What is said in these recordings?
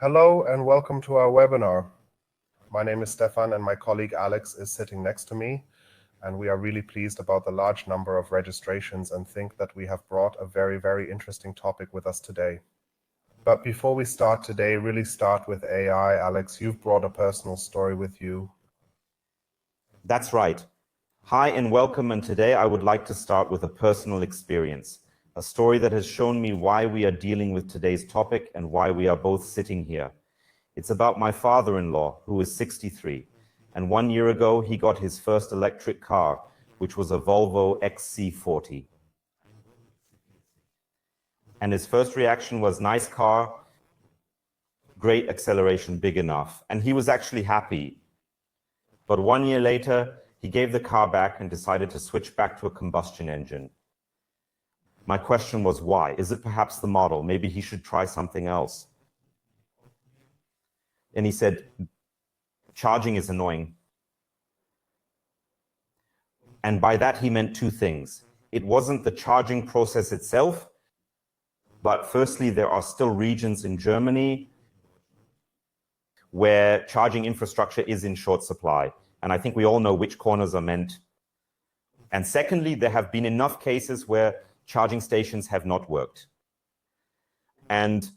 Hello and welcome to our webinar. My name is Stefan and my colleague Alex is sitting next to me, and we are really pleased about the large number of registrations and think that we have brought a very interesting topic with us today. But before we start today, really start with AI. Alex, you've brought a personal story with you. That's right. Hi and welcome, and today I would like to start with a personal experience, a story that has shown me why we are dealing with today's topic and why we are both sitting here. It's about my father-in-law, who is 63, and 1 year ago he got his first electric car, which was a Volvo XC40. And his first reaction was, nice car, great acceleration, big enough. And he was actually happy. But 1 year later, he gave the car back and decided to switch back to a combustion engine. My question was, why? Is it perhaps the model? Maybe he should try something else. And he said, charging is annoying. And by that, he meant two things. It wasn't the charging process itself, but firstly, there are still regions in Germany where charging infrastructure is in short supply. And I think we all know which corners are meant. And secondly, there have been enough cases where charging stations have not worked. And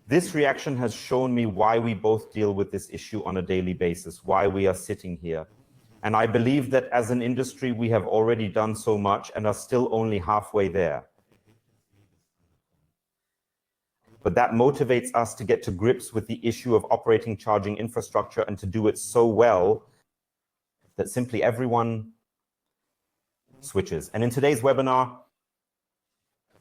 this reaction has shown me why we both deal with this issue on a daily basis, why we are sitting here. And I believe that as an industry, we have already done so much and are still only halfway there. But that motivates us to get to grips with the issue of operating charging infrastructure and to do it so well that simply everyone switches. And in today's webinar,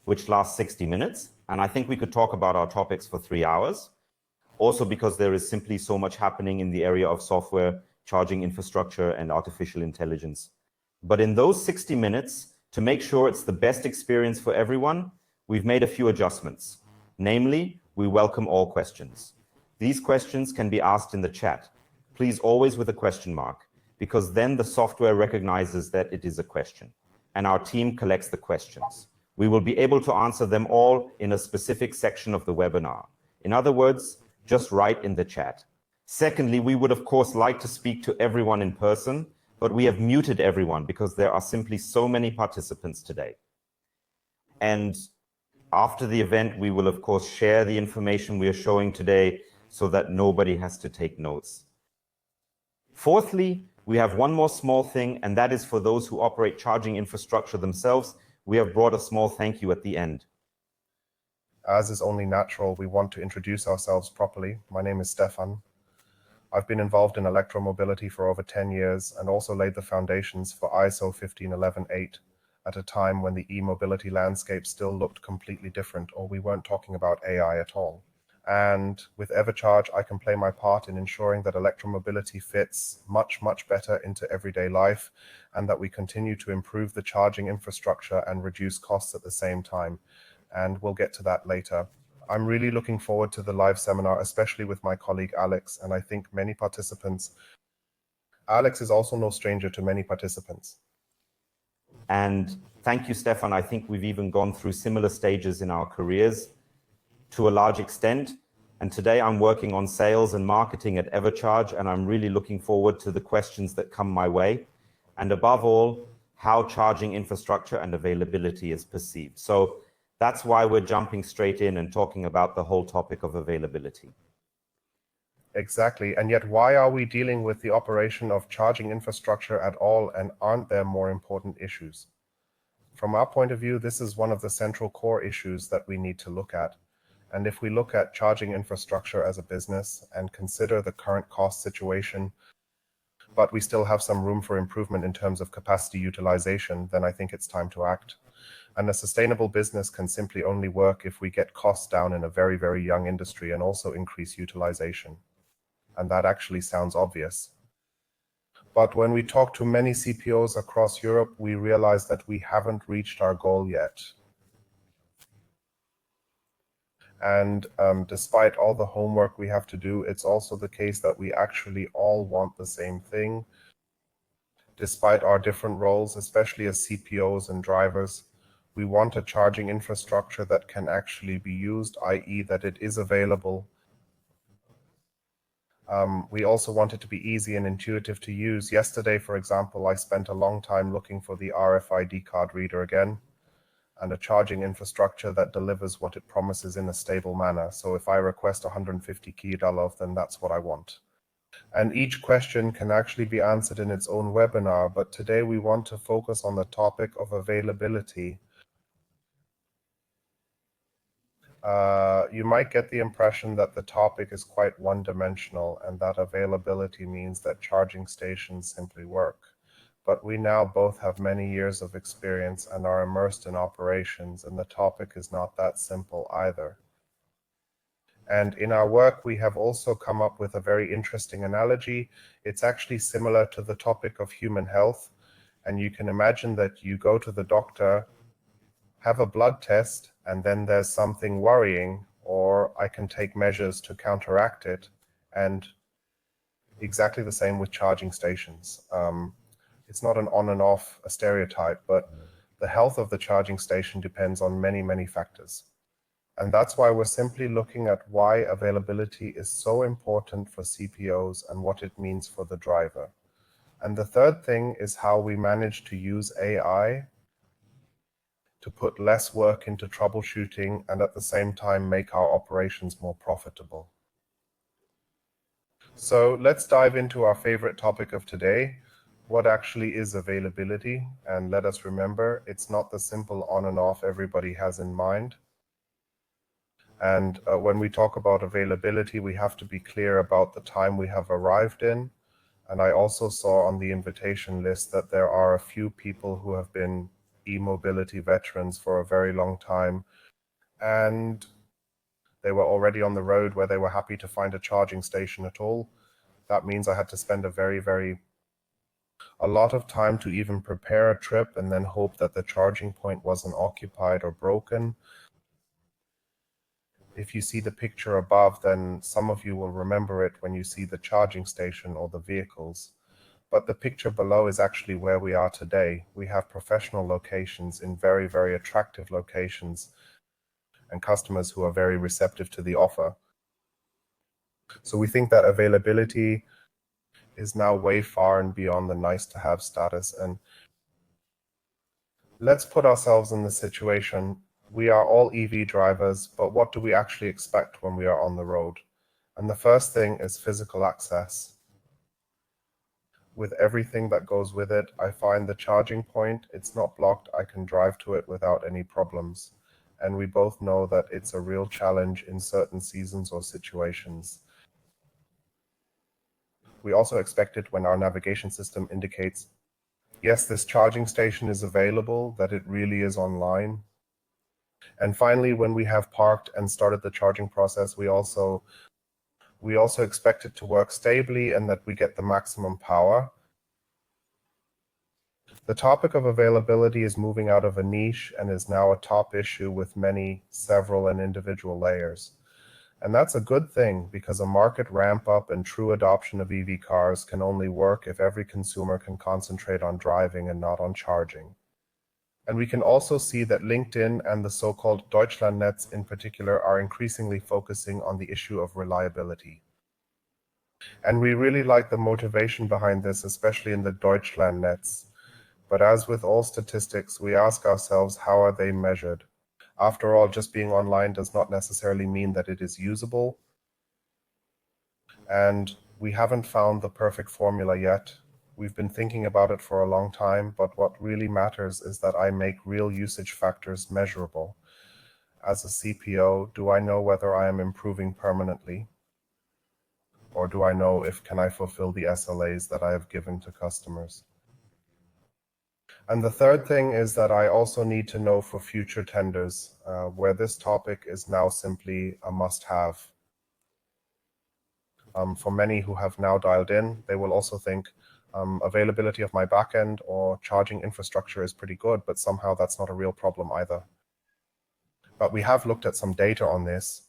which lasts 60 minutes, and I think we could talk about our topics for 3 hours, also because there is simply so much happening in the area of software, charging infrastructure, and artificial intelligence. But in those 60 minutes, to make sure it's the best experience for everyone, we've made a few adjustments. Namely, we welcome all questions. These questions can be asked in the chat, please always with a question mark, because then the software recognizes that it is a question, and our team collects the questions. We will be able to answer them all in a specific section of the webinar. In other words, just write in the chat. Secondly, we would of course like to speak to everyone in person, but we have muted everyone because there are simply so many participants today. And after the event, we will of course share the information we are showing today so that nobody has to take notes. Fourthly, we have one more small thing, and that is for those who operate charging infrastructure themselves. We have brought a small thank you at the end. As is only natural, we want to introduce ourselves properly. My name is Stefan. I've been involved in electromobility for over 10 years and also laid the foundations for ISO 15118 at a time when the e-mobility landscape still looked completely different, or we weren't talking about AI at all. And with Evercharge, I can play my part in ensuring that electromobility fits much better into everyday life, and that we continue to improve the charging infrastructure and reduce costs at the same time. And we'll get to that later. I'm really looking forward to the live seminar, especially with my colleague Alex, and I think many participants. Alex is also no stranger to many participants. And thank you, Stefan. I think we've even gone through similar stages in our careers to a large extent. And today I'm working on sales and marketing at Evercharge, and I'm really looking forward to the questions that come my way. And above all, how charging infrastructure and availability is perceived. So that's why we're jumping straight in and talking about the whole topic of availability. Exactly. And yet, why are we dealing with the operation of charging infrastructure at all, and aren't there more important issues? From our point of view, this is one of the central core issues that we need to look at. And if we look at charging infrastructure as a business and consider the current cost situation, but we still have some room for improvement in terms of capacity utilization, then I think it's time to act. And a sustainable business can simply only work if we get costs down in a very young industry and also increase utilization. And that actually sounds obvious. But when we talk to many CPOs across Europe, we realize that we haven't reached our goal yet. And despite all the homework we have to do, it's also the case that we actually all want the same thing. Despite our different roles, especially as CPOs and drivers, we want a charging infrastructure that can actually be used, i.e. that it is available, We also want it to be easy and intuitive to use. Yesterday, for example, I spent a long time looking for the RFID card reader again, and a charging infrastructure that delivers what it promises in a stable manner. So if I request 150 kDalov, then that's what I want. And each question can actually be answered in its own webinar, but today we want to focus on the topic of availability. You might get the impression that the topic is quite one-dimensional and that availability means that charging stations simply work. But we now both have many years of experience and are immersed in operations, and the topic is not that simple either. And in our work, we have also come up with a very interesting analogy. It's actually similar to the topic of human health. And you can imagine that you go to the doctor, have a blood test, and then there's something worrying, or I can take measures to counteract it. And exactly the same with charging stations. It's not an on and off, a stereotype, but the health of the charging station depends on many, many factors. And that's why we're simply looking at why availability is so important for CPOs and what it means for the driver. And the third thing is how we manage to use AI to put less work into troubleshooting and at the same time make our operations more profitable. So let's dive into our favorite topic of today. What actually is availability? And let us remember, it's not the simple on and off everybody has in mind. And when we talk about availability, we have to be clear about the time we have arrived in. And I also saw on the invitation list that there are a few people who have been e-mobility veterans for a very long time. And they were already on the road where they were happy to find a charging station at all. That means I had to spend a lot of time to even prepare a trip and then hope that the charging point wasn't occupied or broken. If you see the picture above, then some of you will remember it when you see the charging station or the vehicles. But the picture below is actually where we are today. We have professional locations in very, very attractive locations and customers who are very receptive to the offer. So we think that availability is now way far and beyond the nice to have status. And let's put ourselves in the situation. We are all EV drivers, but what do we actually expect when we are on the road? And the first thing is physical access. With everything that goes with it, I find the charging point, it's not blocked. I can drive to it without any problems. And we both know that it's a real challenge in certain seasons or situations. We also expect it when our navigation system indicates, yes, this charging station is available, that it really is online. And finally, when we have parked and started the charging process, we also expect it to work stably and that we get the maximum power. The topic of availability is moving out of a niche and is now a top issue with many, several, and individual layers. And that's a good thing because a market ramp up and true adoption of EV cars can only work if every consumer can concentrate on driving and not on charging. And we can also see that LinkedIn and the so-called Deutschlandnetz in particular are increasingly focusing on the issue of reliability. And we really like the motivation behind this, especially in the Deutschlandnetz. But as with all statistics, we ask ourselves, how are they measured? After all, just being online does not necessarily mean that it is usable. And we haven't found the perfect formula yet. We've been thinking about it for a long time, but what really matters is that I make real usage factors measurable. As a CPO, do I know whether I am improving permanently? Or do I know can I fulfill the SLAs that I have given to customers? And the third thing is that I also need to know for future tenders, where this topic is now simply a must-have. For many who have now dialed in, they will also think availability of my backend or charging infrastructure is pretty good, but somehow that's not a real problem either. But we have looked at some data on this.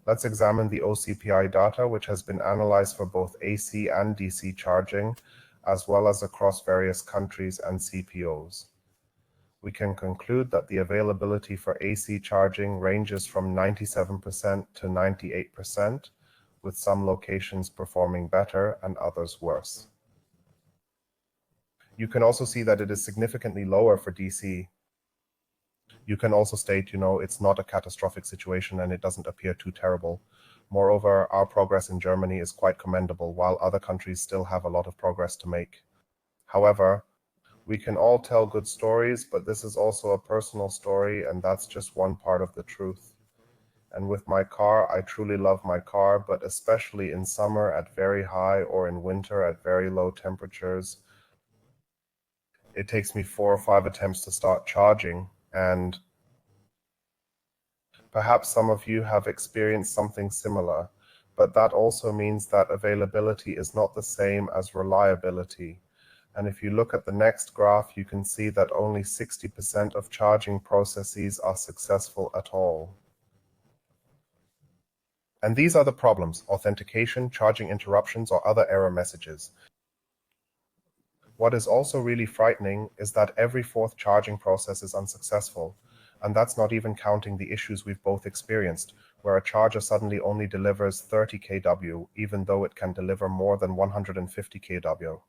Let's examine the OCPI data, which has been analyzed for both AC and DC charging, as well as across various countries and CPOs. We can conclude that the availability for AC charging ranges from 97% to 98%, with some locations performing better and others worse. You can also see that it is significantly lower for DC. You can also state, it's not a catastrophic situation and it doesn't appear too terrible. Moreover, our progress in Germany is quite commendable, while other countries still have a lot of progress to make. However, we can all tell good stories, but this is also a personal story, and that's just one part of the truth. And with my car, I truly love my car, but especially in summer at very high or in winter at very low temperatures, it takes me 4 or 5 attempts to start charging. And perhaps some of you have experienced something similar, but that also means that availability is not the same as reliability. And if you look at the next graph, you can see that only 60% of charging processes are successful at all. And these are the problems: authentication, charging interruptions, or other error messages. What is also really frightening is that every fourth charging process is unsuccessful. And that's not even counting the issues we've both experienced, where a charger suddenly only delivers 30 kW, even though it can deliver more than 150 kW.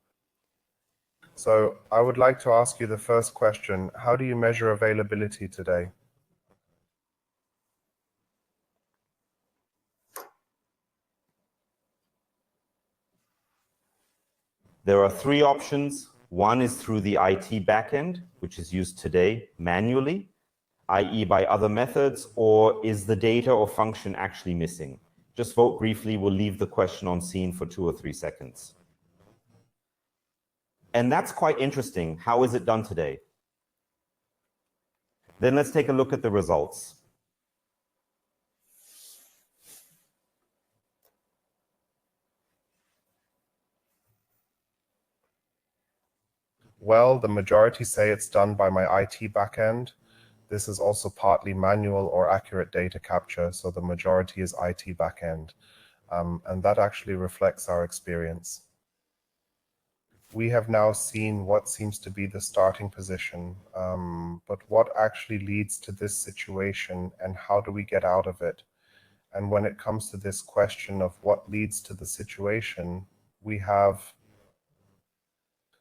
So I would like to ask you the first question: how do you measure availability today? There are 3 options. One is through the IT backend, which is used today manually, i.e. by other methods, or is the data or function actually missing? Just vote briefly. We'll leave the question on scene for 2 or 3 seconds. And that's quite interesting. How is it done today? Then let's take a look at the results. Well, the majority say it's done by my IT backend. This is also partly manual or accurate data capture, so the majority is IT backend. And that actually reflects our experience. We have now seen what seems to be the starting position, but what actually leads to this situation and how do we get out of it? And when it comes to this question of what leads to the situation, we have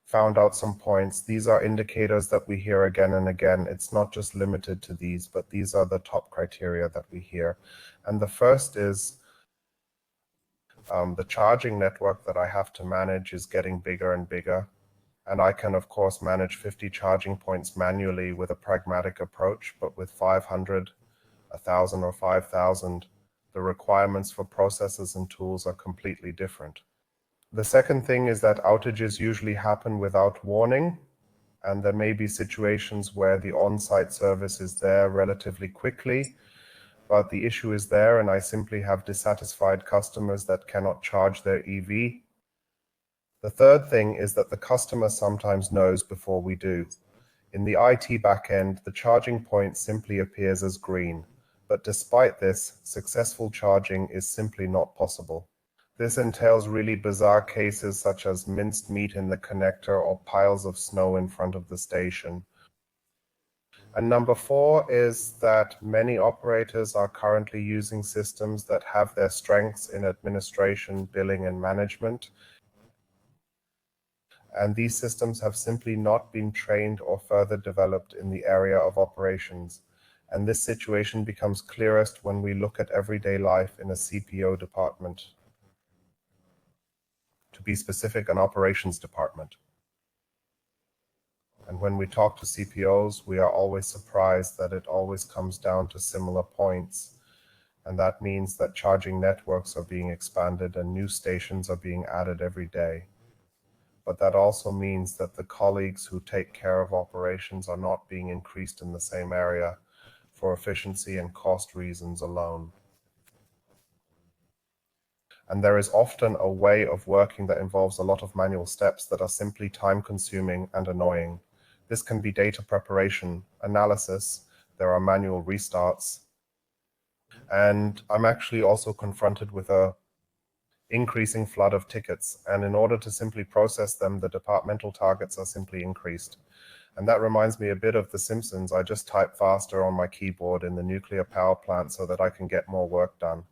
found out some points. These are indicators that we hear again and again. It's not just limited to these, but these are the top criteria that we hear. And the first is the charging network that I have to manage is getting bigger and bigger. And I can, of course, manage 50 charging points manually with a pragmatic approach, but with 500, 1,000, or 5,000, the requirements for processes and tools are completely different. The second thing is that outages usually happen without warning, and there may be situations where the on-site service is there relatively quickly, but the issue is there and I simply have dissatisfied customers that cannot charge their EV. The third thing is that the customer sometimes knows before we do. In the IT backend, the charging point simply appears as green, but despite this, successful charging is simply not possible. This entails really bizarre cases such as minced meat in the connector or piles of snow in front of the station. And number 4 is that many operators are currently using systems that have their strengths in administration, billing, and management. And these systems have simply not been trained or further developed in the area of operations. And this situation becomes clearest when we look at everyday life in a CPO department. To be specific, an operations department. And when we talk to CPOs, we are always surprised that it always comes down to similar points. And that means that charging networks are being expanded and new stations are being added every day. But that also means that the colleagues who take care of operations are not being increased in the same area for efficiency and cost reasons alone. And there is often a way of working that involves a lot of manual steps that are simply time-consuming and annoying. This can be data preparation, analysis, there are manual restarts, and I'm actually also confronted with a increasing flood of tickets, and in order to simply process them, the departmental targets are simply increased. And that reminds me a bit of The Simpsons. I just type faster on my keyboard in the nuclear power plant so that I can get more work done.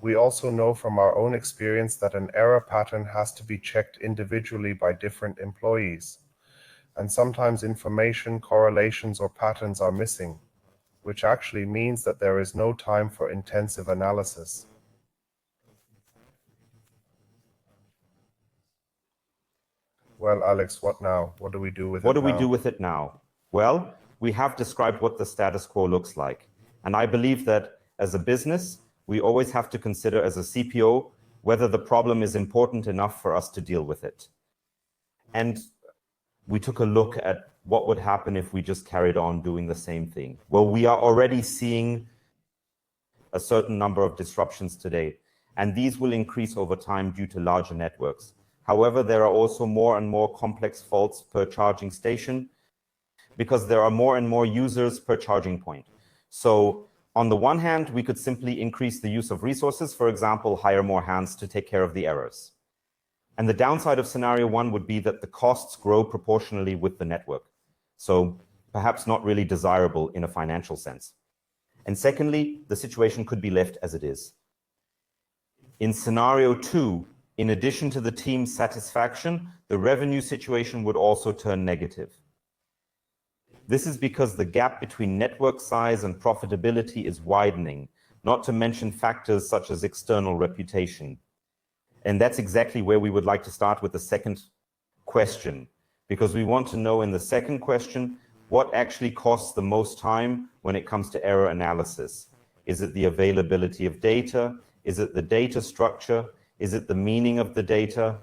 We also know from our own experience that an error pattern has to be checked individually by different employees, and sometimes information, correlations, or patterns are missing, which actually means that there is no time for intensive analysis. Well, Alex, what now? What do we do with it now? What do we do with it now? Well, we have described what the status quo looks like. And I believe that as a business, we always have to consider as a CPO whether the problem is important enough for us to deal with it. And we took a look at what would happen if we just carried on doing the same thing. Well, we are already seeing a certain number of disruptions today, and these will increase over time due to larger networks. However, there are also more and more complex faults per charging station because there are more and more users per charging point. So on the one hand, we could simply increase the use of resources, for example, hire more hands to take care of the errors. And the downside of scenario one would be that the costs grow proportionally with the network. So perhaps not really desirable in a financial sense. And secondly, the situation could be left as it is. In scenario two, in addition to the team's satisfaction, the revenue situation would also turn negative. This is because the gap between network size and profitability is widening, not to mention factors such as external reputation. And that's exactly where we would like to start with the second question, because we want to know in the second question, what actually costs the most time when it comes to error analysis? Is it the availability of data? Is it the data structure? Is it the meaning of the data?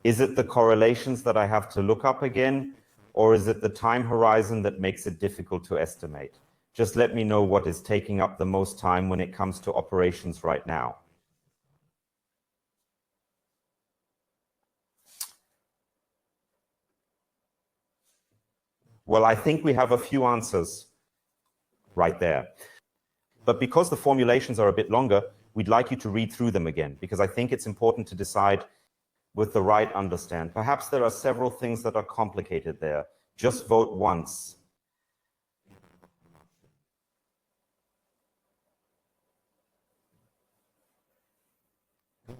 Is it the correlations that I have to look up again? Or is it the time horizon that makes it difficult to estimate? Just let me know what is taking up the most time when it comes to operations right now. Well, I think we have a few answers right there. But because the formulations are a bit longer, we'd like you to read through them again, because I think it's important to decide with the right understand. Perhaps there are several things that are complicated there. Just vote once.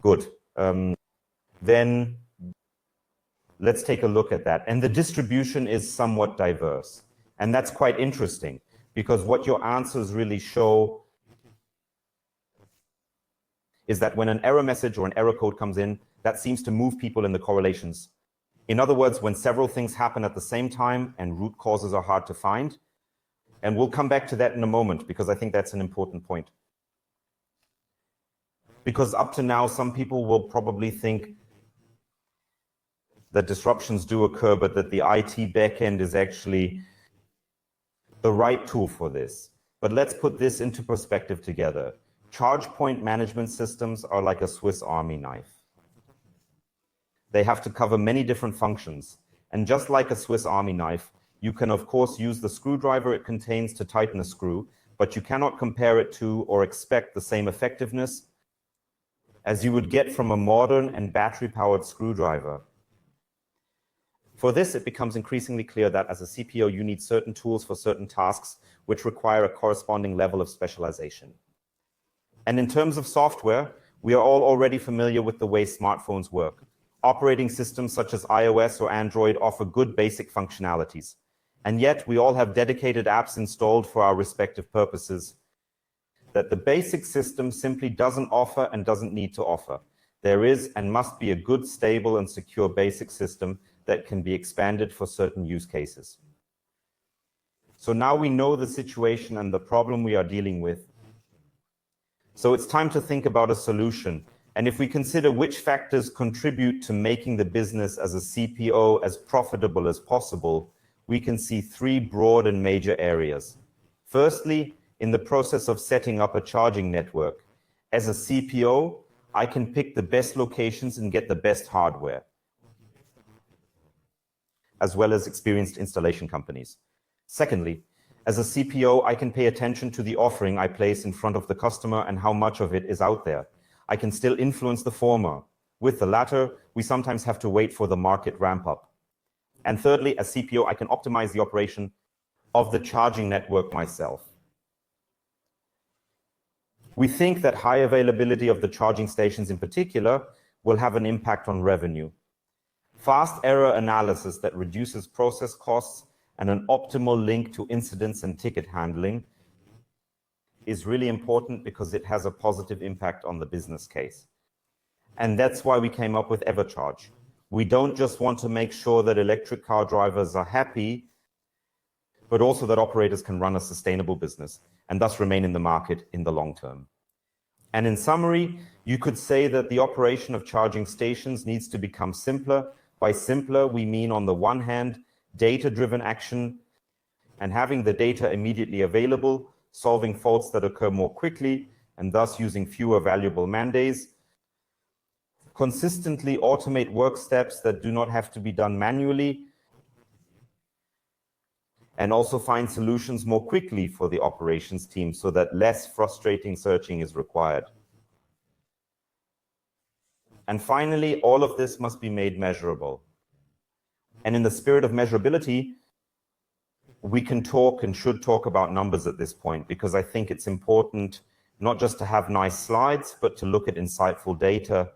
Good. Then let's take a look at that. And the distribution is somewhat diverse. And that's quite interesting, because what your answers really show is that when an error message or an error code comes in, that seems to move people in the correlations. In other words, when several things happen at the same time and root causes are hard to find. And we'll come back to that in a moment, because I think that's an important point. Because up to now, some people will probably think that disruptions do occur, but that the IT backend is actually the right tool for this. But let's put this into perspective together. Charge point management systems are like a Swiss Army knife. They have to cover many different functions. And just like a Swiss Army knife, you can of course use the screwdriver it contains to tighten a screw, but you cannot compare it to or expect the same effectiveness as you would get from a modern and battery-powered screwdriver. For this, it becomes increasingly clear that as a CPO, you need certain tools for certain tasks which require a corresponding level of specialization. And in terms of software, we are all already familiar with the way smartphones work. Operating systems such as iOS or Android offer good basic functionalities. And yet we all have dedicated apps installed for our respective purposes that the basic system simply doesn't offer and doesn't need to offer. There is and must be a good, stable, and secure basic system that can be expanded for certain use cases. So now we know the situation and the problem we are dealing with. So it's time to think about a solution. And if we consider which factors contribute to making the business as a CPO as profitable as possible, we can see three broad and major areas. Firstly, in the process of setting up a charging network. As a CPO, I can pick the best locations and get the best hardware, as well as experienced installation companies. Secondly, as a CPO, I can pay attention to the offering I place in front of the customer and how much of it is out there. I can still influence the former. With the latter, we sometimes have to wait for the market ramp up. And thirdly, as CPO, I can optimize the operation of the charging network myself. We think that high availability of the charging stations in particular will have an impact on revenue. Fast error analysis that reduces process costs and an optimal link to incidents and ticket handling is really important because it has a positive impact on the business case. And that's why we came up with EverCharge. We don't just want to make sure that electric car drivers are happy, but also that operators can run a sustainable business and thus remain in the market in the long term. And in summary, you could say that the operation of charging stations needs to become simpler. By simpler, we mean on the one hand, data-driven action and having the data immediately available, solving faults that occur more quickly, and thus using fewer valuable man-days. Consistently automate work steps that do not have to be done manually, and also find solutions more quickly for the operations team so that less frustrating searching is required. And finally, all of this must be made measurable. And in the spirit of measurability, we can talk and should talk about numbers at this point, because I think it's important not just to have nice slides, but to look at insightful data.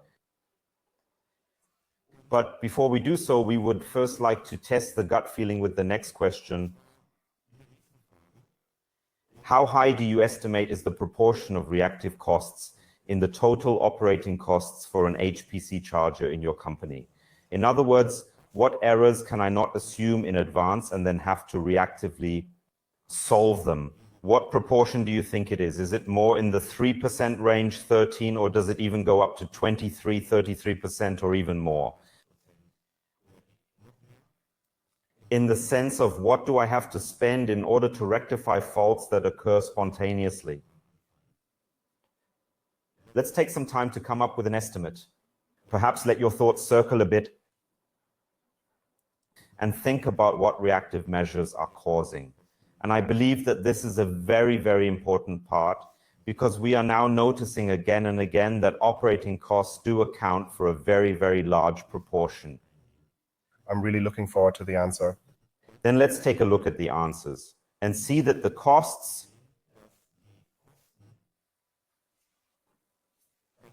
But before we do so, we would first like to test the gut feeling with the next question. How high do you estimate is the proportion of reactive costs in the total operating costs for an HPC charger in your company? In other words, what errors can I not assume in advance and then have to reactively solve them? What proportion do you think it is? Is it more in the 3% range, 13, or does it even go up to 23, 33%, or even more? In the sense of what do I have to spend in order to rectify faults that occur spontaneously? Let's take some time to come up with an estimate. Perhaps let your thoughts circle a bit and think about what reactive measures are causing. And I believe that this is a very, very important part, because we are now noticing again and again that operating costs do account for a very, very large proportion. I'm really looking forward to the answer. Then let's take a look at the answers and see that the costs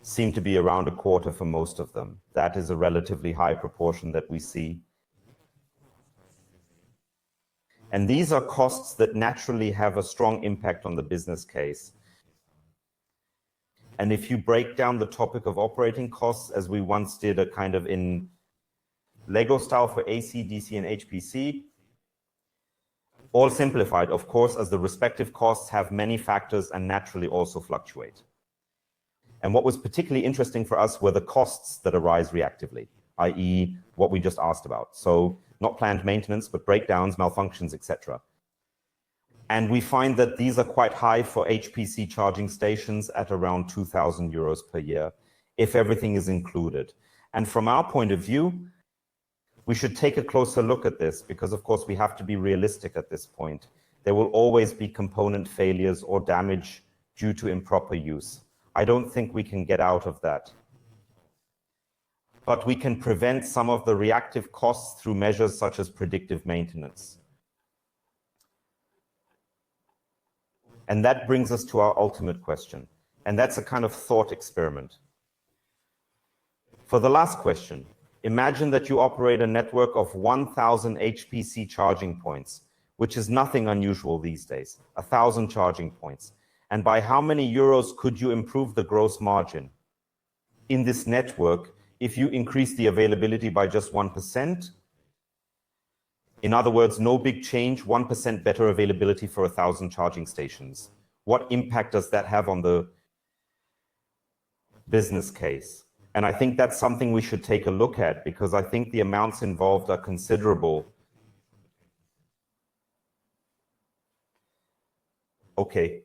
seem to be around a quarter for most of them. That is a relatively high proportion that we see. And these are costs that naturally have a strong impact on the business case. And if you break down the topic of operating costs, as we once did a kind of in Lego style for AC, DC, and HPC, all simplified, of course, as the respective costs have many factors and naturally also fluctuate. And what was particularly interesting for us were the costs that arise reactively, i.e. what we just asked about. So not planned maintenance, but breakdowns, malfunctions, etc. And we find that these are quite high for HPC charging stations at around 2,000 euros per year, if everything is included. And from our point of view, we should take a closer look at this, because of course we have to be realistic at this point. There will always be component failures or damage due to improper use. I don't think we can get out of that. But we can prevent some of the reactive costs through measures such as predictive maintenance. And that brings us to our ultimate question. And that's a kind of thought experiment. For the last question, imagine that you operate a network of 1,000 HPC charging points, which is nothing unusual these days, 1,000 charging points. And by how many euros could you improve the gross margin in this network if you increase the availability by just 1%? In other words, no big change, 1% better availability for 1,000 charging stations. What impact does that have on the business case? And I think that's something we should take a look at, because I think the amounts involved are considerable. Okay.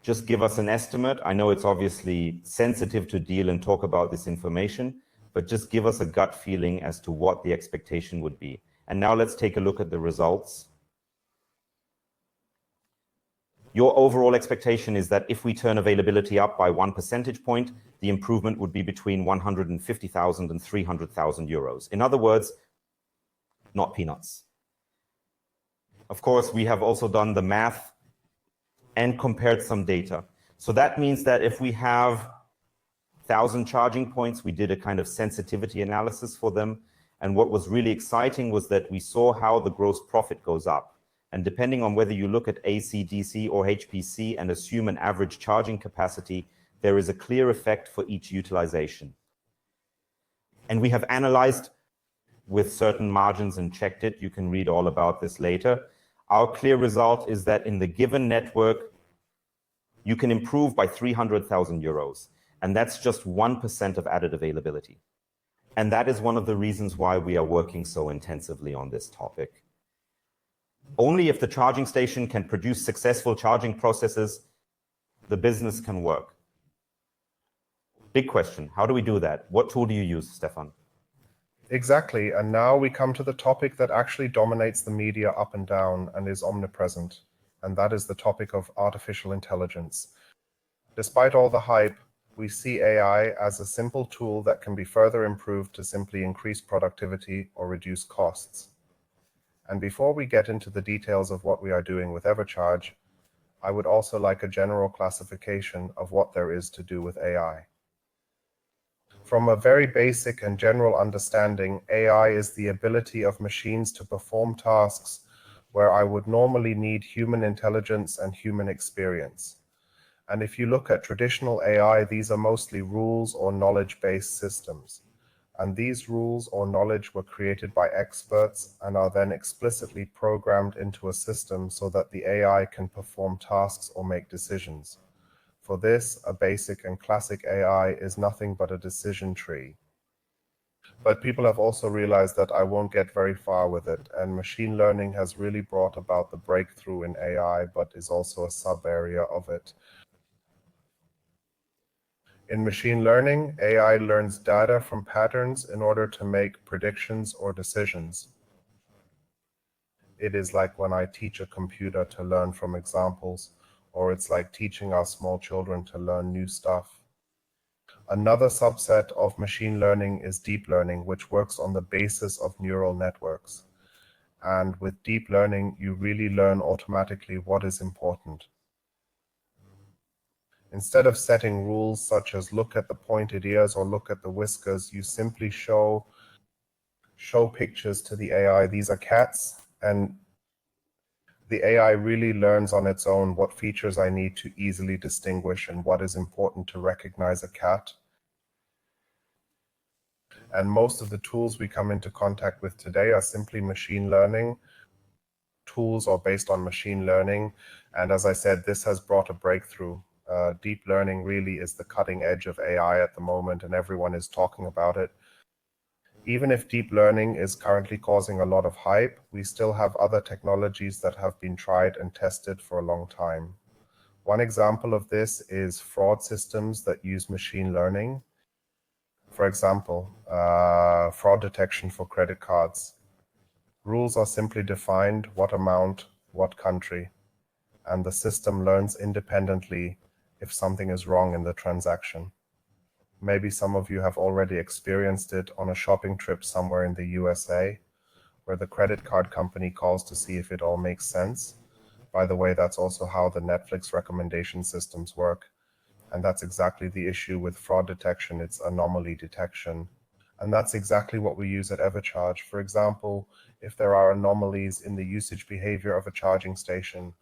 Just give us an estimate. I know it's obviously sensitive to deal and talk about this information, but just give us a gut feeling as to what the expectation would be. And now let's take a look at the results. Your overall expectation is that if we turn availability up by 1 percentage point, the improvement would be between 150,000 and 300,000 euros. In other words, not peanuts. Of course, we have also done the math and compared some data. So that means that if we have 1,000 charging points, we did a kind of sensitivity analysis for them. And what was really exciting was that we saw how the gross profit goes up. And depending on whether you look at AC, DC, or HPC and assume an average charging capacity, there is a clear effect for each utilization. And we have analyzed with certain margins and checked it. You can read all about this later. Our clear result is that in the given network, you can improve by 300,000 euros. And that's just 1% of added availability. And that is one of the reasons why we are working so intensively on this topic. Only if the charging station can produce successful charging processes, the business can work. Big question, how do we do that? What tool do you use, Stefan? Exactly, and now we come to the topic that actually dominates the media up and down and is omnipresent, and that is the topic of artificial intelligence. Despite all the hype, we see AI as a simple tool that can be further improved to simply increase productivity or reduce costs. And before we get into the details of what we are doing with Evercharge, I would also like a general classification of what there is to do with AI. From a very basic and general understanding, AI is the ability of machines to perform tasks where I would normally need human intelligence and human experience. And if you look at traditional AI, these are mostly rules or knowledge-based systems. And these rules or knowledge were created by experts and are then explicitly programmed into a system so that the AI can perform tasks or make decisions. For this, a basic and classic AI is nothing but a decision tree. But people have also realized that I won't get very far with it, and machine learning has really brought about the breakthrough in AI, but is also a sub-area of it. In machine learning, AI learns data from patterns in order to make predictions or decisions. It is like when I teach a computer to learn from examples, or it's like teaching our small children to learn new stuff. Another subset of machine learning is deep learning, which works on the basis of neural networks. And with deep learning, you really learn automatically what is important. Instead of setting rules such as look at the pointed ears or look at the whiskers, you simply show pictures to the AI. These are cats, and the AI really learns on its own what features I need to easily distinguish and what is important to recognize a cat. And most of the tools we come into contact with today are simply machine learning tools or based on machine learning. And as I said, this has brought a breakthrough. Deep learning really is the cutting edge of AI at the moment, and everyone is talking about it. Even if deep learning is currently causing a lot of hype, we still have other technologies that have been tried and tested for a long time. One example of this is fraud systems that use machine learning. For example, fraud detection for credit cards. Rules are simply defined, what amount, what country, and the system learns independently if something is wrong in the transaction. Maybe some of you have already experienced it on a shopping trip somewhere in the USA, where the credit card company calls to see if it all makes sense. By the way, that's also how the Netflix recommendation systems work. And that's exactly the issue with fraud detection. It's anomaly detection. And that's exactly what we use at Evercharge. For example, if there are anomalies in the usage behavior of a charging station,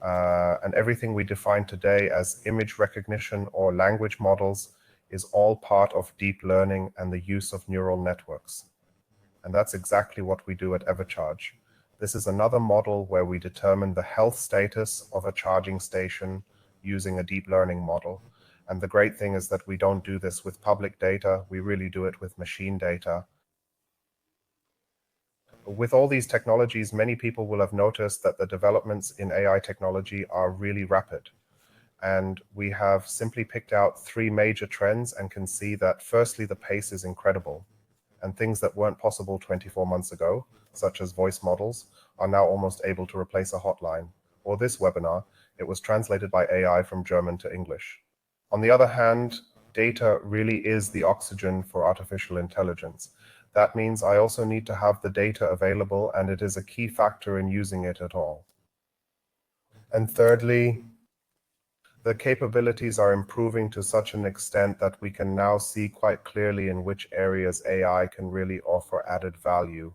and everything we define today as image recognition or language models is all part of deep learning and the use of neural networks. And that's exactly what we do at Evercharge. This is another model where we determine the health status of a charging station using a deep learning model. And the great thing is that we don't do this with public data, we really do it with machine data. With all these technologies, many people will have noticed that the developments in AI technology are really rapid. And we have simply picked out 3 major trends and can see that firstly, the pace is incredible. And things that weren't possible 24 months ago, such as voice models, are now almost able to replace a hotline. Or this webinar, it was translated by AI from German to English. On the other hand, data really is the oxygen for artificial intelligence. That means I also need to have the data available, and it is a key factor in using it at all. And thirdly, the capabilities are improving to such an extent that we can now see quite clearly in which areas AI can really offer added value.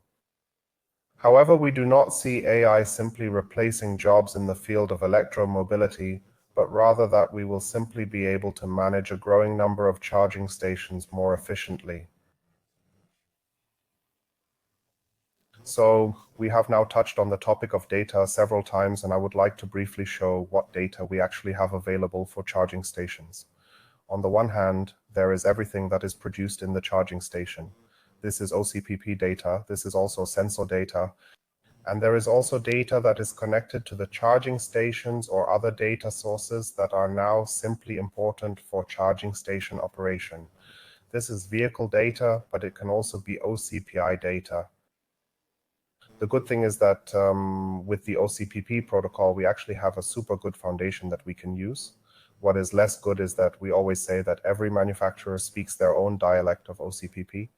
However, we do not see AI simply replacing jobs in the field of electromobility, but rather that we will simply be able to manage a growing number of charging stations more efficiently. So we have now touched on the topic of data several times, and I would like to briefly show what data we actually have available for charging stations. On the one hand, there is everything that is produced in the charging station. This is OCPP data, this is also sensor data, and there is also data that is connected to the charging stations or other data sources that are now simply important for charging station operation. This is vehicle data, but it can also be OCPI data. The good thing is that with the OCPP protocol, we actually have a super good foundation that we can use. What is less good is that we always say that every manufacturer speaks their own dialect of OCPP.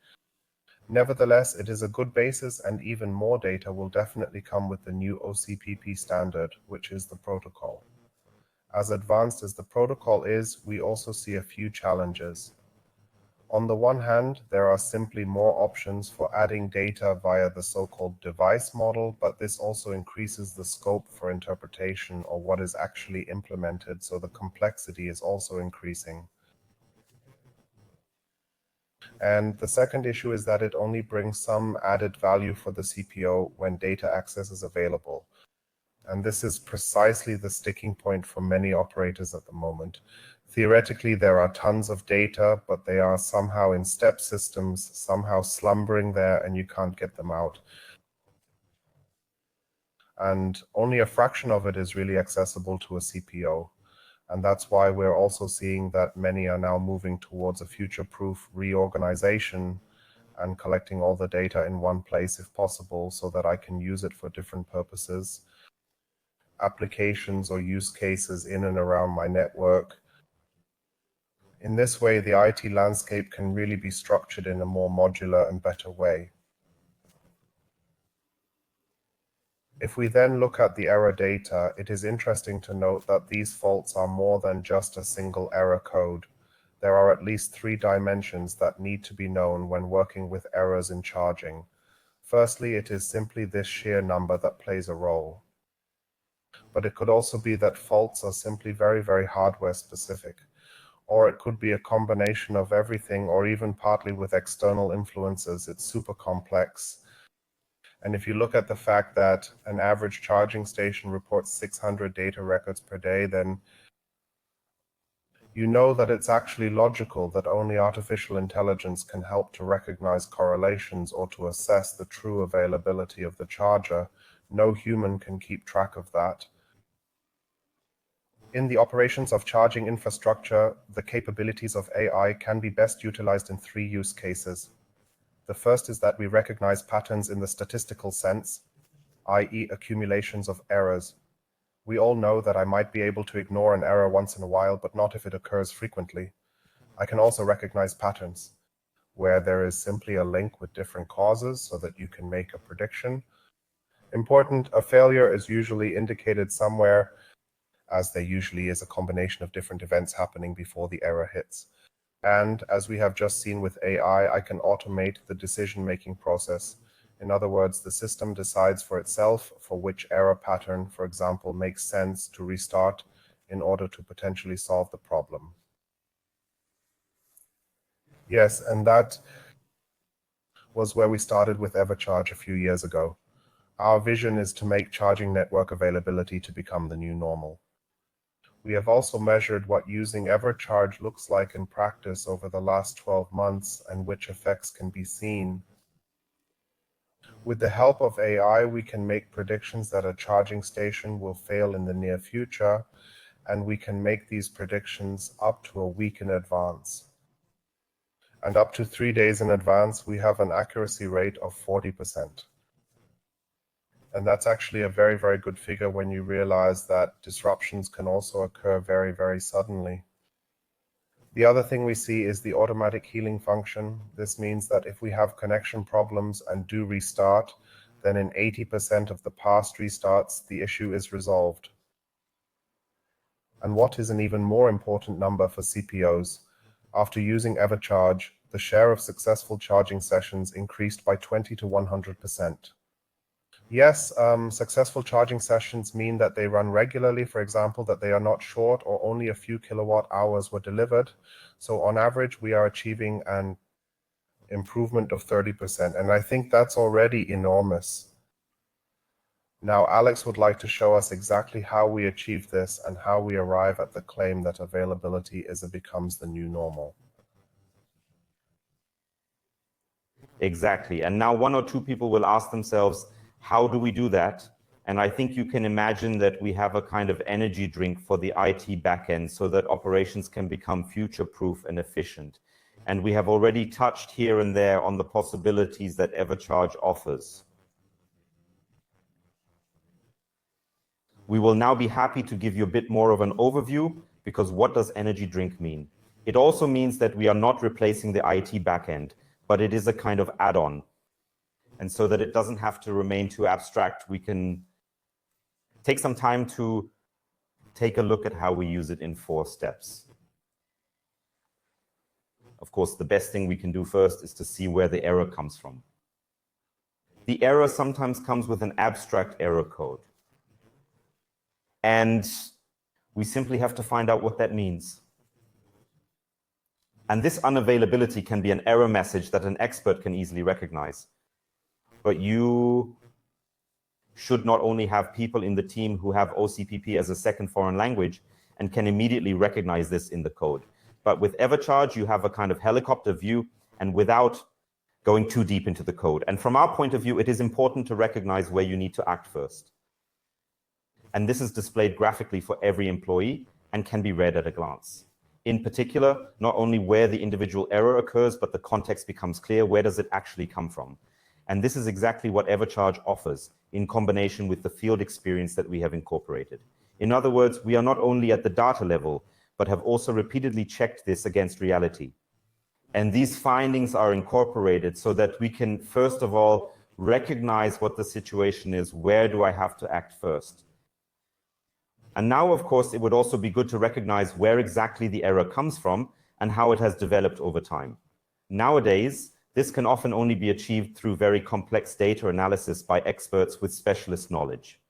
Nevertheless, it is a good basis, and even more data will definitely come with the new OCPP standard, which is the protocol. As advanced as the protocol is, we also see a few challenges. On the one hand, there are simply more options for adding data via the so-called device model, but this also increases the scope for interpretation or what is actually implemented, so the complexity is also increasing. And the second issue is that it only brings some added value for the CPO when data access is available. And this is precisely the sticking point for many operators at the moment. Theoretically, there are tons of data, but they are somehow in step systems, somehow slumbering there, and you can't get them out. And only a fraction of it is really accessible to a CPO. And that's why we're also seeing that many are now moving towards a future-proof reorganization and collecting all the data in one place if possible, so that I can use it for different purposes, applications or use cases in and around my network. In this way, the IT landscape can really be structured in a more modular and better way. If we then look at the error data, it is interesting to note that these faults are more than just a single error code. There are at least 3 dimensions that need to be known when working with errors in charging. Firstly, it is simply this sheer number that plays a role. But it could also be that faults are simply very, very hardware specific. Or it could be a combination of everything, or even partly with external influences. It's super complex. And if you look at the fact that an average charging station reports 600 data records per day, then you know that it's actually logical that only artificial intelligence can help to recognize correlations or to assess the true availability of the charger. No human can keep track of that. In the operations of charging infrastructure, the capabilities of AI can be best utilized in 3 use cases. The first is that we recognize patterns in the statistical sense, i.e. accumulations of errors. We all know that I might be able to ignore an error once in a while, but not if it occurs frequently. I can also recognize patterns, where there is simply a link with different causes so that you can make a prediction. Important, a failure is usually indicated somewhere, as there usually is a combination of different events happening before the error hits. And as we have just seen with AI, I can automate the decision-making process. In other words, the system decides for itself for which error pattern, for example, makes sense to restart in order to potentially solve the problem. Yes, and that was where we started with EverCharge a few years ago. Our vision is to make charging network availability to become the new normal. We have also measured what using EverCharge looks like in practice over the last 12 months and which effects can be seen. With the help of AI, we can make predictions that a charging station will fail in the near future, and we can make these predictions up to a week in advance. And up to 3 days in advance, we have an accuracy rate of 40%. And that's actually a very, very good figure when you realize that disruptions can also occur very, very suddenly. The other thing we see is the automatic healing function. This means that if we have connection problems and do restart, then in 80% of the past restarts, the issue is resolved. And what is an even more important number for CPOs? After using EverCharge, the share of successful charging sessions increased by 20 to 100%. Yes, successful charging sessions mean that they run regularly, for example, that they are not short or only a few kilowatt hours were delivered. So on average, we are achieving an improvement of 30%, and I think that's already enormous. Now, Alex would like to show us exactly how we achieve this and how we arrive at the claim that availability becomes the new normal. Exactly. And now one or two people will ask themselves, how do we do that? And I think you can imagine that we have a kind of energy drink for the IT backend so that operations can become future-proof and efficient. And we have already touched here and there on the possibilities that EverCharge offers. We will now be happy to give you a bit more of an overview, because what does energy drink mean? It also means that we are not replacing the IT backend, but it is a kind of add-on. And so that it doesn't have to remain too abstract, we can take some time to take a look at how we use it in 4 steps. Of course, the best thing we can do first is to see where the error comes from. The error sometimes comes with an abstract error code. And we simply have to find out what that means. And this unavailability can be an error message that an expert can easily recognize. But you should not only have people in the team who have OCPP as a second foreign language and can immediately recognize this in the code. But with EverCharge, you have a kind of helicopter view and without going too deep into the code. And from our point of view, it is important to recognize where you need to act first. And this is displayed graphically for every employee and can be read at a glance. In particular, not only where the individual error occurs, but the context becomes clear. Where does it actually come from? And this is exactly what EverCharge offers in combination with the field experience that we have incorporated. In other words, we are not only at the data level, but have also repeatedly checked this against reality. And these findings are incorporated so that we can, first of all, recognize what the situation is. Where do I have to act first? And now, of course, it would also be good to recognize where exactly the error comes from and how it has developed over time. Nowadays, this can often only be achieved through very complex data analysis by experts with specialist knowledge.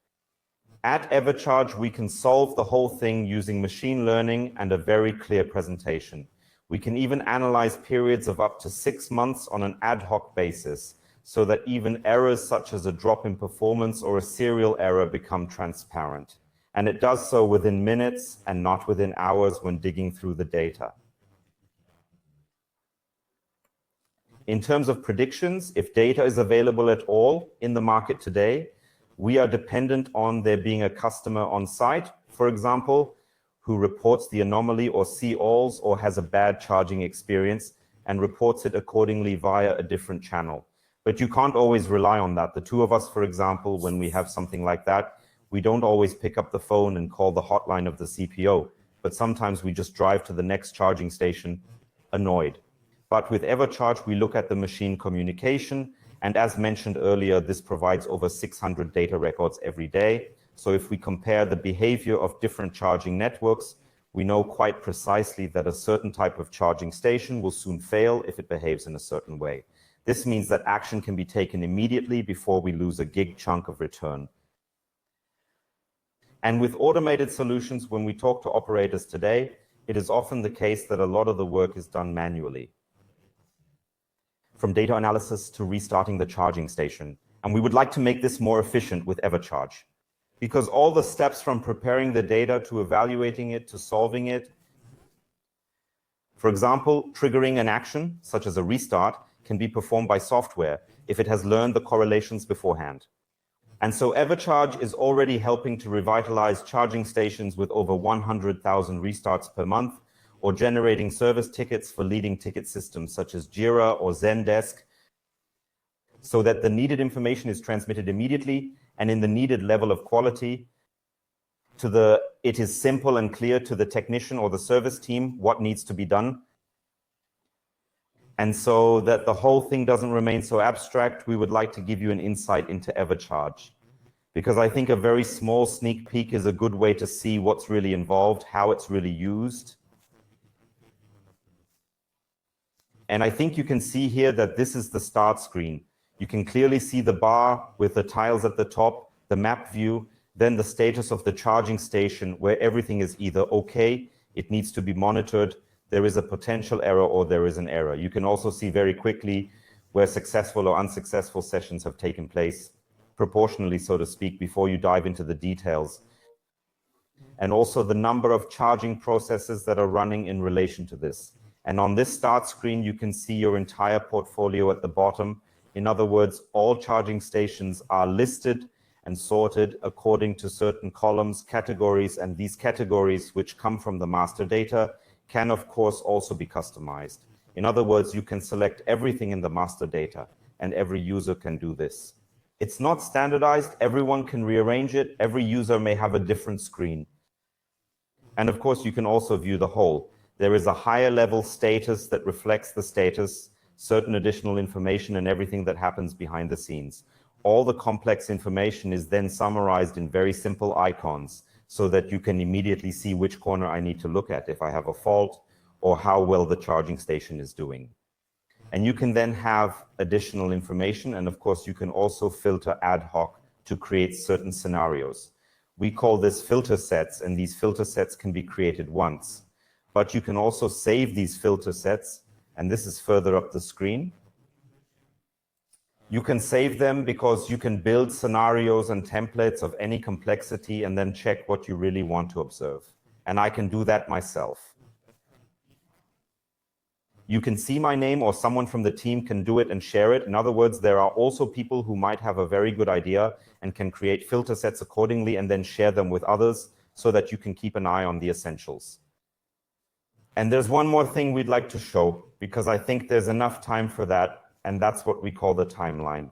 At EverCharge, we can solve the whole thing using machine learning and a very clear presentation. We can even analyze periods of up to 6 months on an ad hoc basis, so that even errors such as a drop in performance or a serial error become transparent. And it does so within minutes and not within hours when digging through the data. In terms of predictions, if data is available at all in the market today, we are dependent on there being a customer on site, for example, who reports the anomaly or see-alls or has a bad charging experience and reports it accordingly via a different channel. But you can't always rely on that. The two of us, for example, when we have something like that, we don't always pick up the phone and call the hotline of the CPO, but sometimes we just drive to the next charging station annoyed. But with EverCharge, we look at the machine communication, and as mentioned earlier, this provides over 600 data records every day. So if we compare the behavior of different charging networks, we know quite precisely that a certain type of charging station will soon fail if it behaves in a certain way. This means that action can be taken immediately before we lose a gig chunk of return. And with automated solutions, when we talk to operators today, it is often the case that a lot of the work is done manually, from data analysis to restarting the charging station. And we would like to make this more efficient with EverCharge, because all the steps from preparing the data to evaluating it to solving it, for example, triggering an action, such as a restart, can be performed by software if it has learned the correlations beforehand. And so EverCharge is already helping to revitalize charging stations with over 100,000 restarts per month, or generating service tickets for leading ticket systems such as Jira or Zendesk, so that the needed information is transmitted immediately and in the needed level of quality. It is simple and clear to the technician or the service team what needs to be done. And so that the whole thing doesn't remain so abstract, we would like to give you an insight into EverCharge. because I think a very small sneak peek is a good way to see what's really involved, how it's really used. And I think you can see here that this is the start screen. You can clearly see the bar with the tiles at the top, the map view, then the status of the charging station where everything is either okay, it needs to be monitored, there is a potential error, or there is an error. You can also see very quickly where successful or unsuccessful sessions have taken place, proportionally, so to speak, before you dive into the details. And also the number of charging processes that are running in relation to this. And on this start screen, you can see your entire portfolio at the bottom. In other words, all charging stations are listed and sorted according to certain columns, categories, and these categories, which come from the master data, can of course also be customized. In other words, you can select everything in the master data, and every user can do this. It's not standardized, everyone can rearrange it, every user may have a different screen. And of course, you can also view the whole. There is a higher level status that reflects the status, certain additional information, and everything that happens behind the scenes. All the complex information is then summarized in very simple icons so that you can immediately see which corner I need to look at if I have a fault, or how well the charging station is doing. And you can then have additional information, and of course you can also filter ad hoc to create certain scenarios. We call this filter sets, and these filter sets can be created once. But you can also save these filter sets, and this is further up the screen. You can save them because you can build scenarios and templates of any complexity and then check what you really want to observe. And I can do that myself. You can see my name, or someone from the team can do it and share it. In other words, there are also people who might have a very good idea and can create filter sets accordingly and then share them with others so that you can keep an eye on the essentials. And there's one more thing we'd like to show, because I think there's enough time for that, and that's what we call the timeline.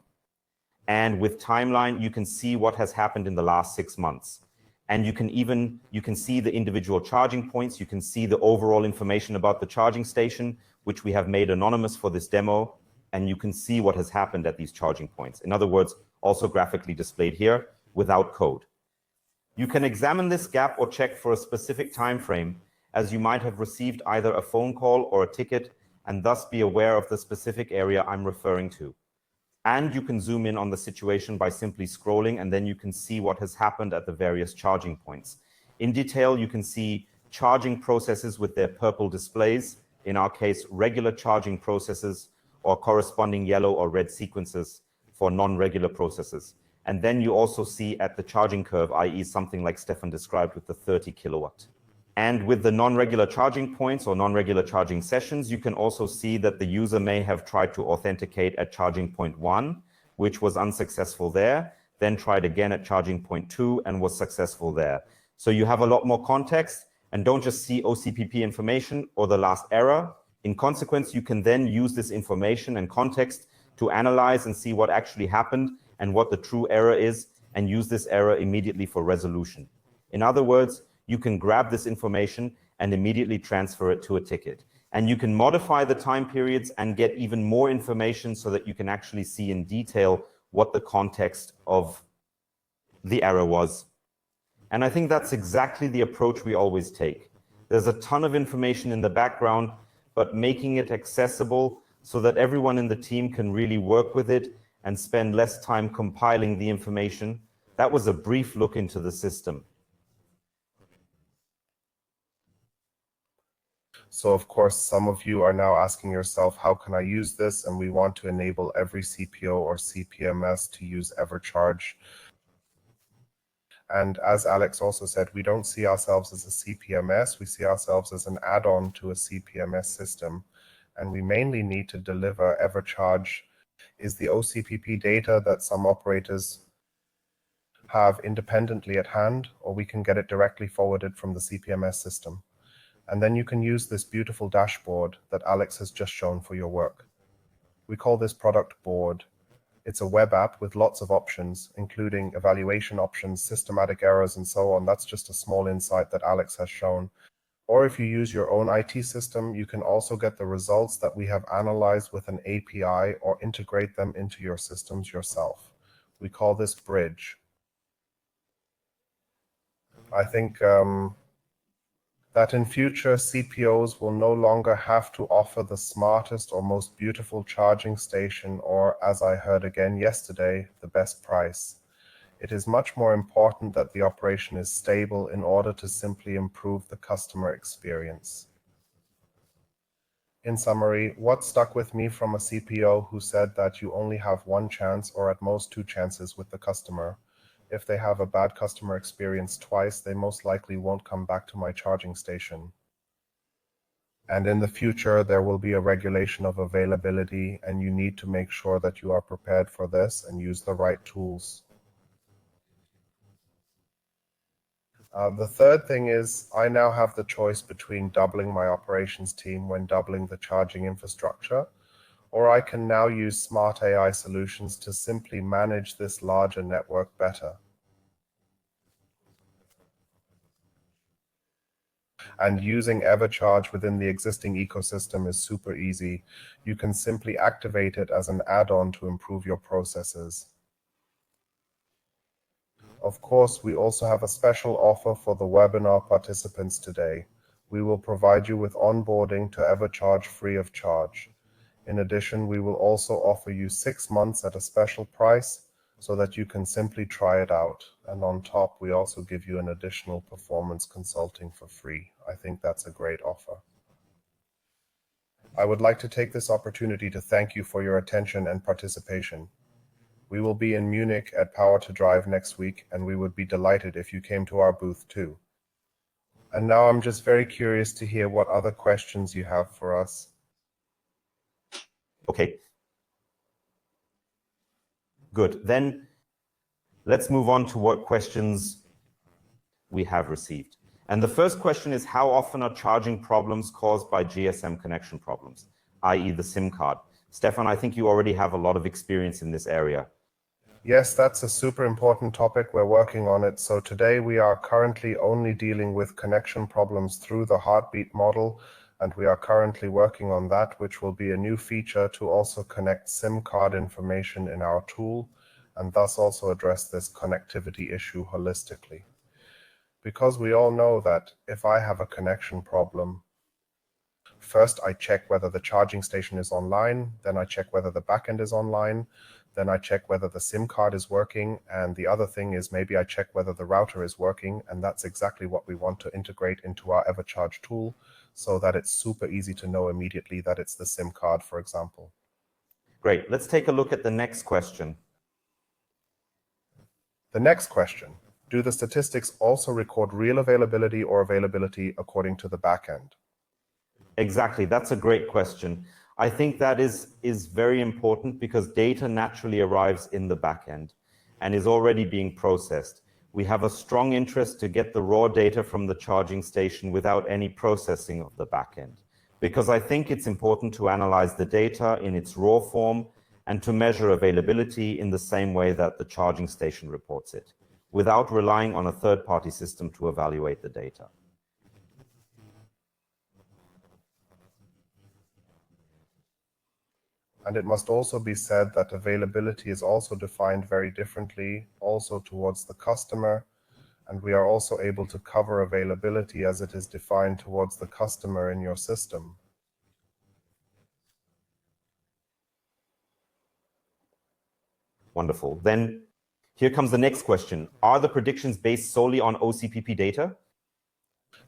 And with timeline, you can see what has happened in the last 6 months. And you can see the individual charging points, you can see the overall information about the charging station, which we have made anonymous for this demo, and you can see what has happened at these charging points. In other words, also graphically displayed here without code. You can examine this gap or check for a specific time frame, as you might have received either a phone call or a ticket, and thus be aware of the specific area I'm referring to. And you can zoom in on the situation by simply scrolling, and then you can see what has happened at the various charging points. In detail, you can see charging processes with their purple displays, in our case, regular charging processes, or corresponding yellow or red sequences for non-regular processes. And then you also see at the charging curve, i.e. something like Stefan described with the 30 kilowatt. And with the non-regular charging points or non-regular charging sessions, you can also see that the user may have tried to authenticate at charging point 1, which was unsuccessful there, then tried again at charging point 2 and was successful there. So you have a lot more context, and don't just see OCPP information or the last error. In consequence, you can then use this information and context to analyze and see what actually happened and what the true error is, and use this error immediately for resolution. In other words, you can grab this information and immediately transfer it to a ticket. And you can modify the time periods and get even more information so that you can actually see in detail what the context of the error was. And I think that's exactly the approach we always take. There's a ton of information in the background, but making it accessible so that everyone in the team can really work with it and spend less time compiling the information. That was a brief look into the system. So of course, some of you are now asking yourself, how can I use this? And we want to enable every CPO or CPMS to use EverCharge. And as Alex also said, we don't see ourselves as a CPMS, we see ourselves as an add-on to a CPMS system. And we mainly need to deliver EverCharge is the OCPP data that some operators have independently at hand, or we can get it directly forwarded from the CPMS system. And then you can use this beautiful dashboard that Alex has just shown for your work. We call this product Board. It's a web app with lots of options, including evaluation options, systematic errors, and so on. That's just a small insight that Alex has shown. Or if you use your own IT system, you can also get the results that we have analyzed with an API or integrate them into your systems yourself. We call this Bridge. I think that in future, CPOs will no longer have to offer the smartest or most beautiful charging station or, as I heard again yesterday, the best price. It is much more important that the operation is stable in order to simply improve the customer experience. In summary, what stuck with me from a CPO who said that you only have one chance or at most two chances with the customer. If they have a bad customer experience twice, they most likely won't come back to my charging station. And in the future, there will be a regulation of availability, and you need to make sure that you are prepared for this and use the right tools. The third thing is I now have the choice between doubling my operations team when doubling the charging infrastructure, or I can now use smart AI solutions to simply manage this larger network better. And using EverCharge within the existing ecosystem is super easy. You can simply activate it as an add-on to improve your processes. Of course, we also have a special offer for the webinar participants today. We will provide you with onboarding to EverCharge free of charge. In addition, we will also offer you 6 months at a special price so that you can simply try it out. And on top, we also give you an additional performance consulting for free. I think that's a great offer. I would like to take this opportunity to thank you for your attention and participation. We will be in Munich at Power to Drive next week, and we would be delighted if you came to our booth too. And now I'm just very curious to hear what other questions you have for us. Okay. Good. Then let's move on to what questions we have received. And the first question is, how often are charging problems caused by GSM connection problems, i.e. the SIM card? Stefan, I think you already have a lot of experience in this area. Yes, that's a super important topic. We're working on it. So today we are currently only dealing with connection problems through the heartbeat model, and we are currently working on that, which will be a new feature to also connect SIM card information in our tool, and thus also address this connectivity issue holistically. Because we all know that if I have a connection problem, first I check whether the charging station is online, then I check whether the backend is online, then I check whether the SIM card is working, and the other thing is maybe I check whether the router is working, and that's exactly what we want to integrate into our EverCharge tool so that it's super easy to know immediately that it's the SIM card, for example. Great. Let's take a look at the next question. The next question, do the statistics also record real availability or availability according to the backend? Exactly. That's a great question. I think that is very important because data naturally arrives in the backend and is already being processed. We have a strong interest to get the raw data from the charging station without any processing of the backend, because I think it's important to analyze the data in its raw form and to measure availability in the same way that the charging station reports it, without relying on a third-party system to evaluate the data. And it must also be said that availability is also defined very differently, also towards the customer, and we are also able to cover availability as it is defined towards the customer in your system. Wonderful. Then here comes the next question. Are the predictions based solely on OCPP data?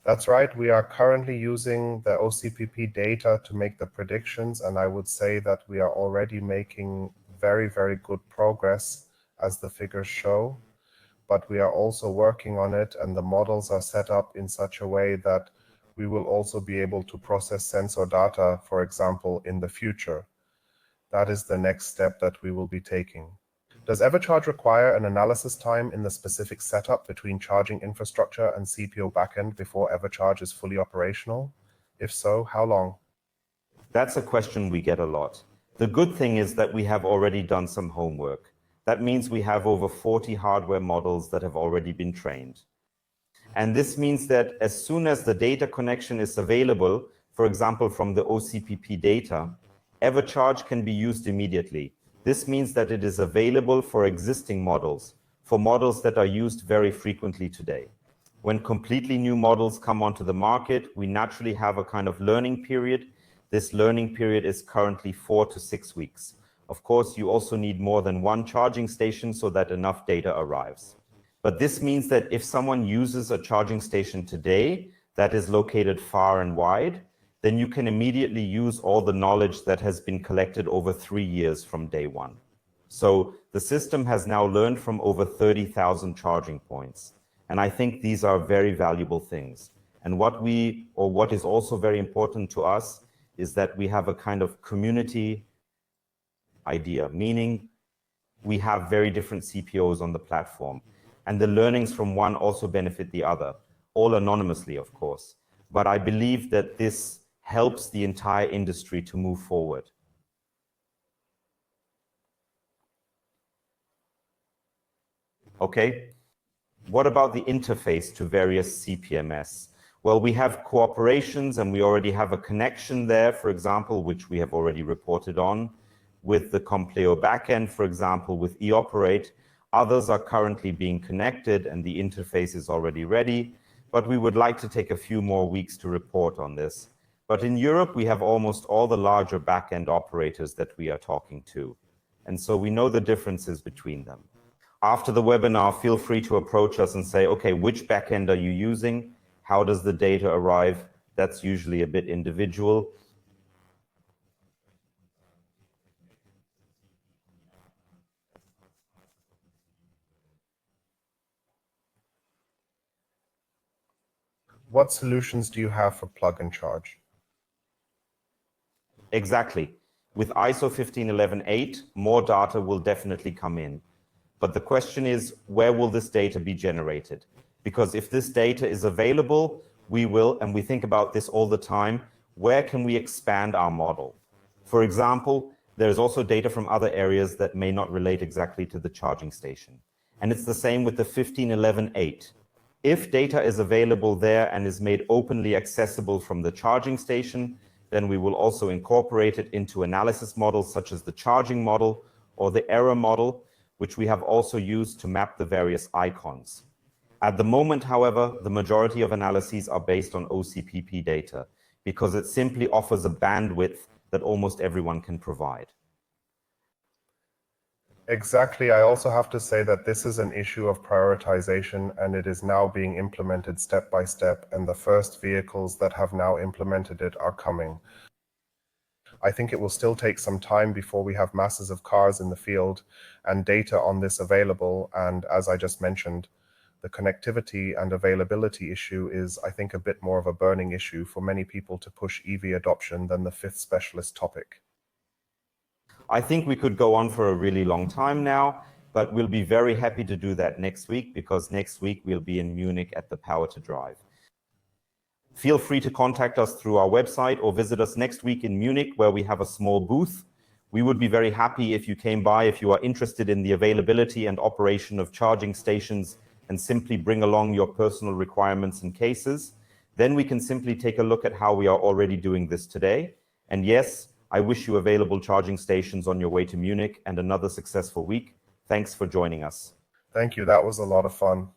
That's right. We are currently using the OCPP data to make the predictions, and I would say that we are already making very, very good progress as the figures show. But we are also working on it, and the models are set up in such a way that we will also be able to process sensor data, for example, in the future. That is the next step that we will be taking. Does EverCharge require an analysis time in the specific setup between charging infrastructure and CPO backend before EverCharge is fully operational? If so, how long? That's a question we get a lot. The good thing is that we have already done some homework. That means we have over 40 hardware models that have already been trained. And this means that as soon as the data connection is available, for example, from the OCPP data, EverCharge can be used immediately. This means that it is available for existing models, for models that are used very frequently today. When completely new models come onto the market, we naturally have a kind of learning period. This learning period is currently 4 to 6 weeks. Of course, you also need more than one charging station so that enough data arrives. But this means that if someone uses a charging station today that is located far and wide, then you can immediately use all the knowledge that has been collected over 3 years from day one. So the system has now learned from over 30,000 charging points. And I think these are very valuable things. And what is also very important to us is that we have a kind of community idea, meaning we have very different CPOs on the platform. And the learnings from one also benefit the other, all anonymously, of course. But I believe that this helps the entire industry to move forward. Okay, what about the interface to various CPMS? Well, we have cooperations and we already have a connection there, for example, which we have already reported on with the Compleo backend, for example, with eOperate. Others are currently being connected and the interface is already ready, but we would like to take a few more weeks to report on this. But in Europe, we have almost all the larger backend operators that we are talking to. And so we know the differences between them. After the webinar, feel free to approach us and say, okay, which backend are you using? How does the data arrive? That's usually a bit individual. What solutions do you have for plug and charge? Exactly. With ISO 15118, more data will definitely come in. But the question is, where will this data be generated? Because if this data is available, we will, and we think about this all the time, where can we expand our model? For example, there's also data from other areas that may not relate exactly to the charging station. And it's the same with the 15118. If data is available there and is made openly accessible from the charging station, then we will also incorporate it into analysis models such as the charging model or the error model, which we have also used to map the various icons. At the moment, however, the majority of analyses are based on OCPP data because it simply offers a bandwidth that almost everyone can provide. Exactly. I also have to say that this is an issue of prioritization and it is now being implemented step by step, and the first vehicles that have now implemented it are coming. I think it will still take some time before we have masses of cars in the field and data on this available. And as I just mentioned, the connectivity and availability issue is, I think, a bit more of a burning issue for many people to push EV adoption than the fifth specialist topic. I think we could go on for a really long time now, but we'll be very happy to do that next week because next week we'll be in Munich at the Power to Drive. Feel free to contact us through our website or visit us next week in Munich where we have a small booth. We would be very happy if you came by, if you are interested in the availability and operation of charging stations and simply bring along your personal requirements and cases. Then we can simply take a look at how we are already doing this today. And yes, I wish you available charging stations on your way to Munich and another successful week. Thanks for joining us. Thank you. That was a lot of fun.